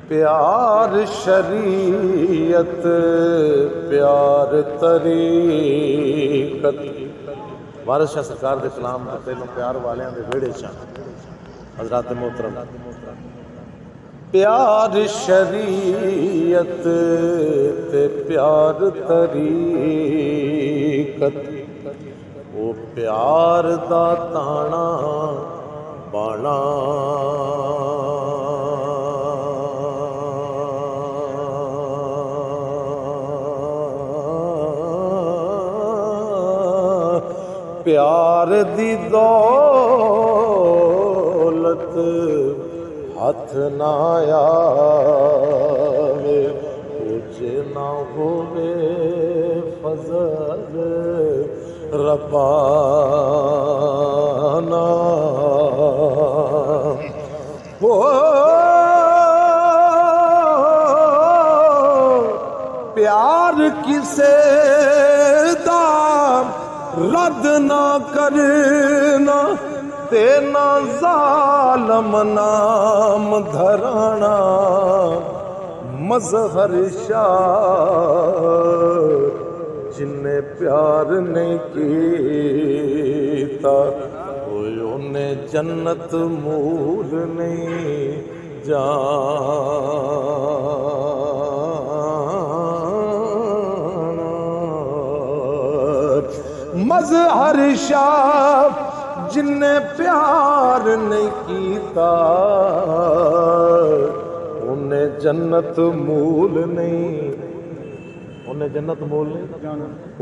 प्यार शरीयत प्यार तरीकत। वारिस शाह सरकार के कलाम तो पहलों प्यार वाले दे वेड़े च हजरात मोहतरम प्यार शरीयत ते प्यार तरीकत। वो प्यार दा ताना बाणा प्यार दी दौलत हथ ना आवे कुछ ना होवे फजल रब्बाना। ओ प्यार किसे दाम रद्द ना करना ते ना जालम नाम धराना। मजहर शाह जिन्ने प्यार नहीं कीता उन्हें जन्नत मूल नहीं जाना। मजहर शाह जिन्ने प्यार नहीं कीता उन्हें जन्नत मूल नहीं, उन्हें जन्नत मूल नहीं,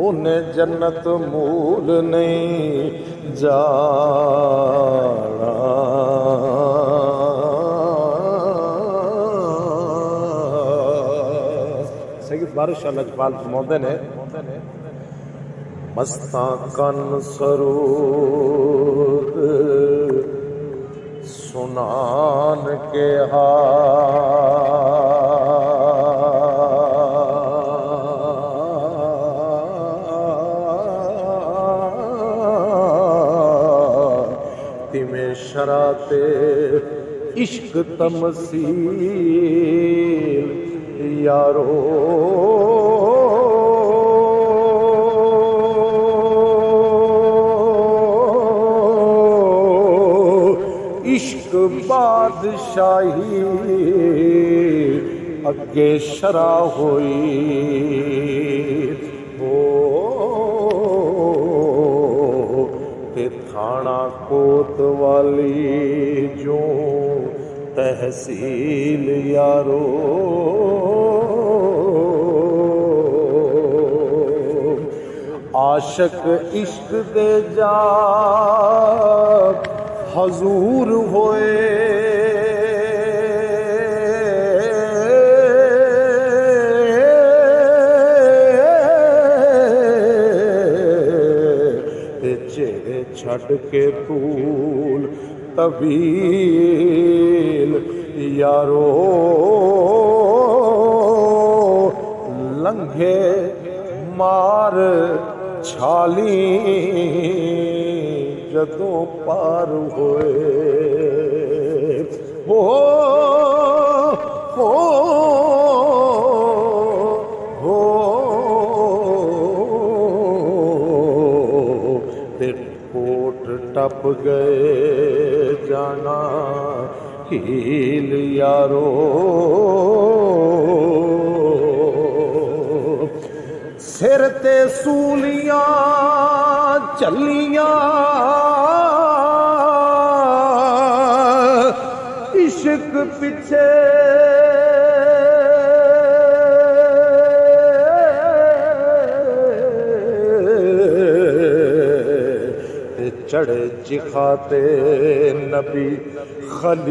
उन्हें जन्नत मूल नहीं जाना। सैयद वारिस शाह लजपाल फरमाते हैं मस्ता कन सरूद सुनान के तिमे शराते इश्क तमसील यारो। इश्क बादशाही अगे शरा होई हो ते थाना कोतवाली जो तहसील यारो। आशिक इश्क दे जा हजूर होए ते चेहरे छड़ के तूल तवील यारो। लंघे मार छाली जदों पार होए हो हो हो ते कोट टप गए जाना हील यारो। सिर ते सूलियां चलियां इश्क पिछे चढ़े चिखाते नबी खलील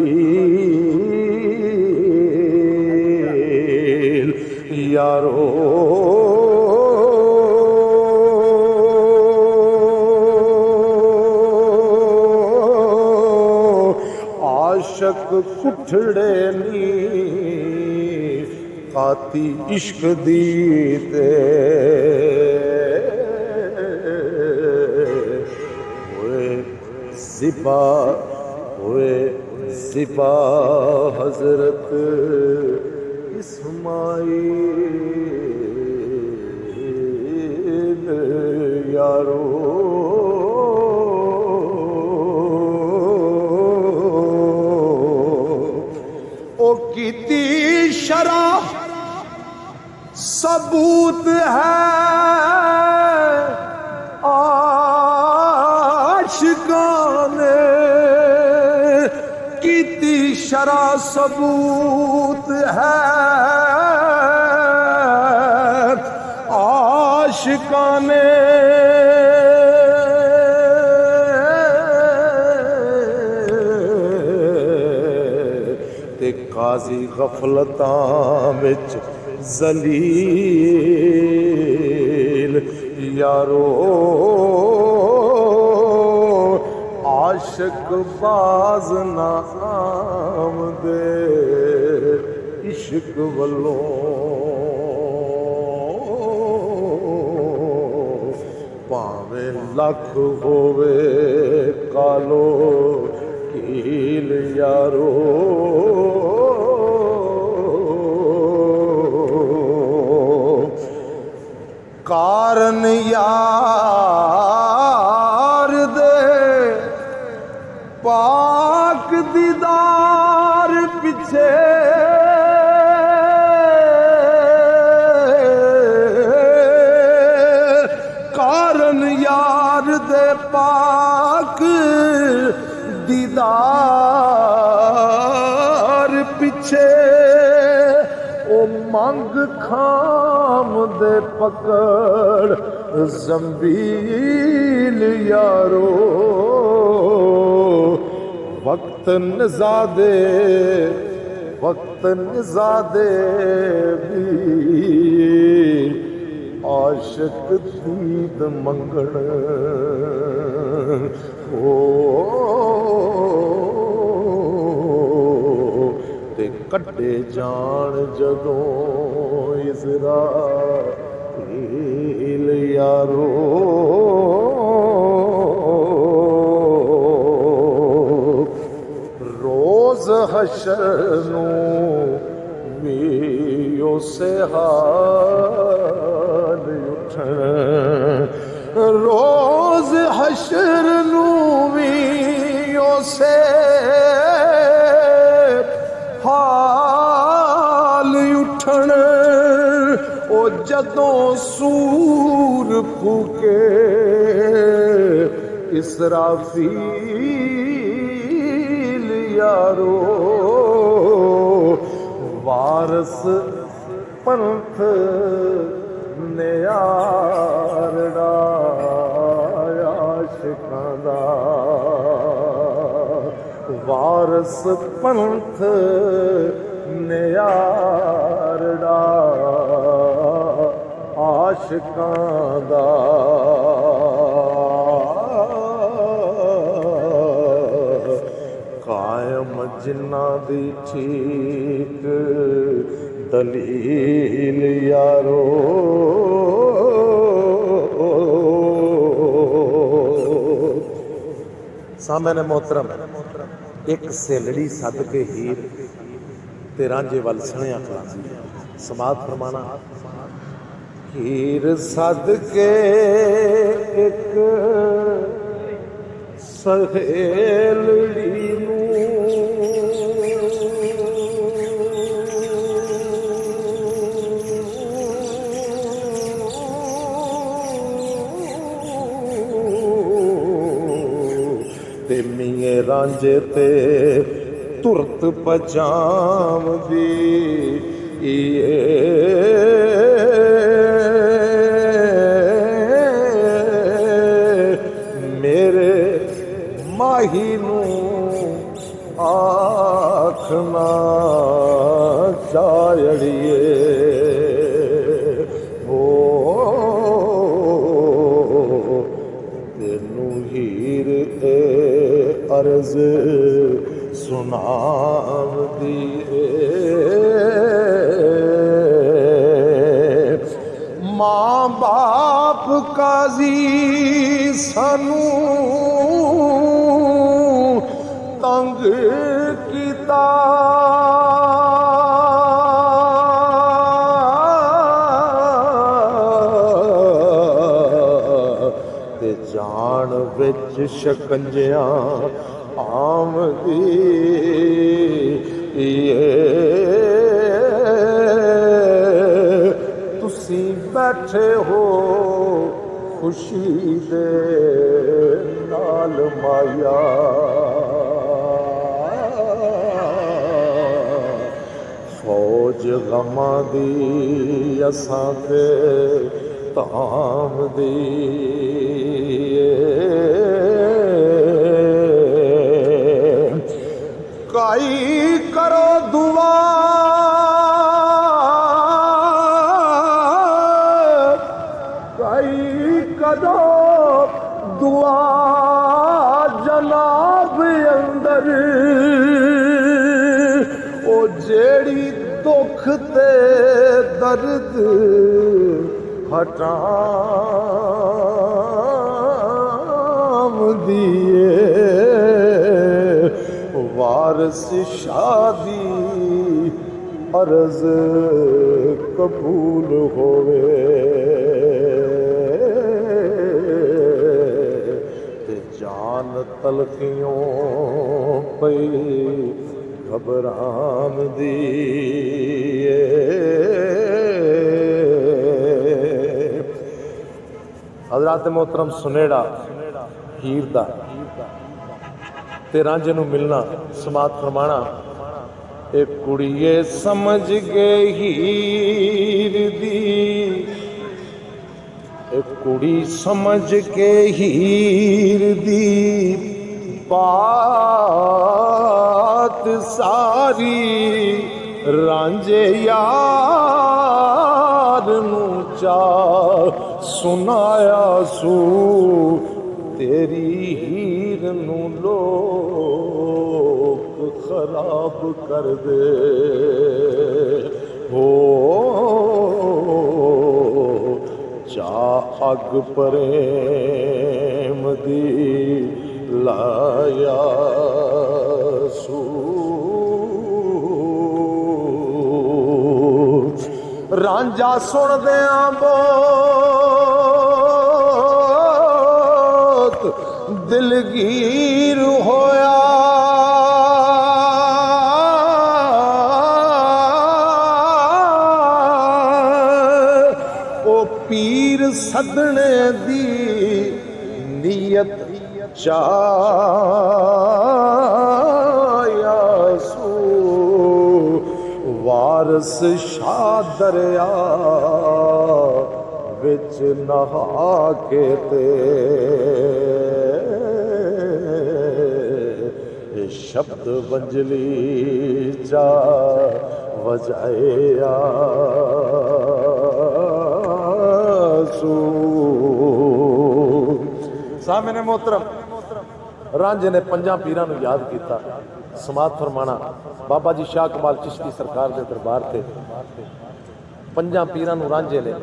यारो। आशक कुठड़े नी काती इश्क दी ते ज़िबा हज़रत माई यारो ओ कीती शराह सबूत है आशिकां ने कीती शरा सबूत है आशिकां ने ते काजी गफलतां विच जलील यारो आशिक बाज नाम दे इश्क वल्लों भावे लख होवे कालो कील यारो कारण यार दे पाक दीदार पिछे कारण यार दे पाक दीदार पिछे ओ मंग खाम दे पकड़ जंबील यारो वक्त निजादे भी आशिक दीद मंगण ओ ते कटे जान जदों इज़राइल यारो रोज़ हशर नूं वीओ से हाल उठण रोज़ हशर नूं वीओ से हाल उठण ओ जदों सूर फूके इसराफील यारो वारस पंथ ने यारड़ा आशिकां दा वारस पंथ ने यारड़ा आशिकां दा कायम जिन्ना दी ठीक दलील यारो सामने मोहतरम एक सेलड़ी सद के हीर ते रांझे वल सणिया खलासी समात फरमाना हीर सद के एक सहेलड़ी मीए रांझे ते तुरत पजाम दी मेरे माही नूं आखना चायड़िए ओ तेनू हीर अर्ज सुनाव दिए माँ बाप काजी सानू तंग कीता विच शकंजियां आमदी तुसी बैठे हो खुशी दे नाल माया फौज गमां दी असां ते ताम दी काई करो दुआ करो दुआ जनाब अंदर ओ जेड़ी दुख ते दर्द हटाम दिए वारस शादी अर्ज कबूल होवे जान तलखियों पई घबरान दी हजरत मोहतरम सुनेड़ा हीर दा ते रांझे नूं मिलना समात फरमाना एक कुड़िए समझ गए हीर दी एक कुड़ी समझ के हीर दी बात सारी रांझे यार नूं चा सुनाया सू तेरी हीर नूं लोग खराब कर दे हो चा अग प्रेम दी लाया सू रांझा सुन दिया बहुत दिलगीर होया पीर सदने दी नीयत चाया सू वारस शाह दरिया विच नहा के ते शब्द वंजली चा वजाया सामने मोहतरम रांझे ने पंजा पीरां नूं याद किया समात फरमाना बाबा जी शाह कमाल चिश्ती सरकार के दरबार से पंजा पीरां नूं रांझे ने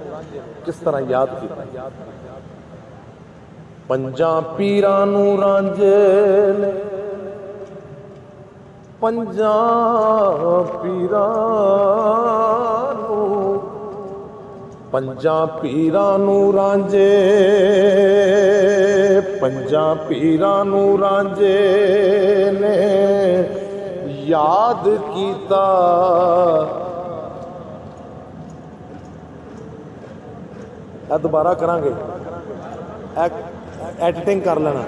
किस तरह याद किया पंजा पीरां नूं रांझे ने पंजा पीरां नूं रांझे पंजा पीरां नूं रांझे ने याद कीता दोबारा करांगे एडिटिंग कर लेना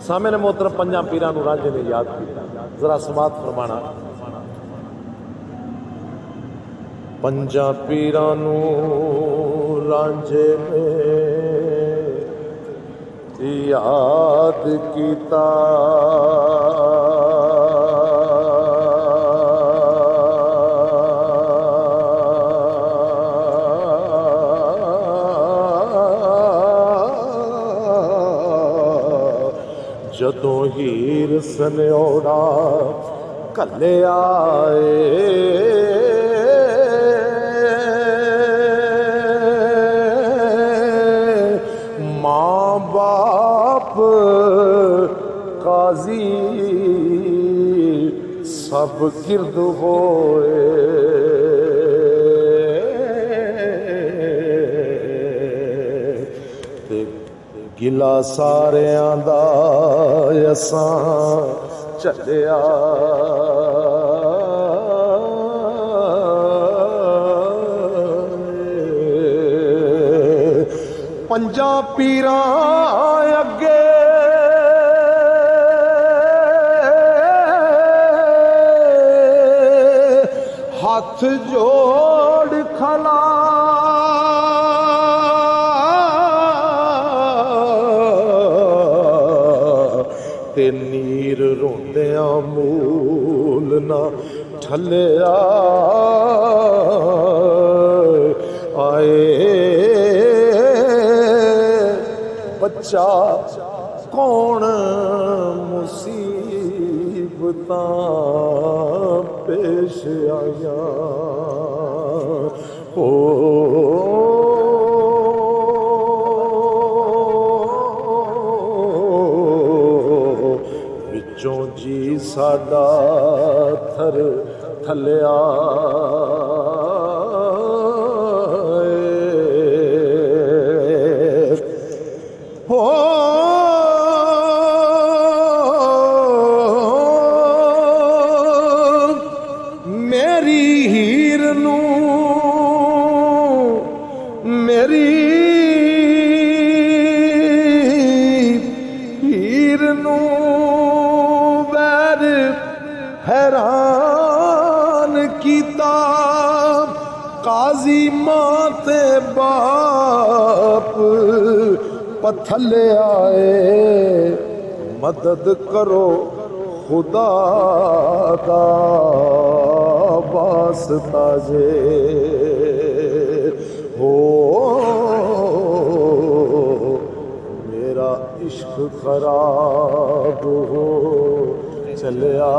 सामने मोहतरम पंजा पीरां नूं रांझे ने याद किया जरा समात फरमाना पंजा पीरां नूं रांझे ने याद कीता जदों हीर सन्योड़ा कले आए माँ बाप काजी सब गिरद होए ਗਿਲਾ ਸਾਰਿਆਂ ਦਾ ਅਸਾਂ ਝੱਲਿਆ ਪੰਜਾਂ ਪੀਰਾਂ ਅੱਗੇ ਹੱਥ ਜੋੜ ਖਲਾ ਤੇ ਨੀਰ ਰੋਂਦਿਆਂ ਮੂਲ ਨਾ ਠੱਲਿਆ ਆਏ ਬੱਚਾ ਕੌਣ ਮੁਸੀਬਤਾਂ ਪੇਸ਼ ਆਈਆਂ ਵਿੱਚੋਂ ਜੀ ਸਾਡਾ ਥਰ ਥੱਲਿਆ ਮੇਰੀ ਹੀਰ ਨੂੰ ਵੈਰ ਹੈਰਾਨ ਕੀਤਾ ਕਾਜ਼ੀ ਮਾਂ ਤੇ ਬਾਪ ਪਥਲੇ ਆਏ ਮਦਦ ਕਰੋ ਖੁਦਾ ਦਾ ਵਾਸਤਾ ਜੇ ਹੋ ਮੇਰਾ इश्क खराब हो चलिया।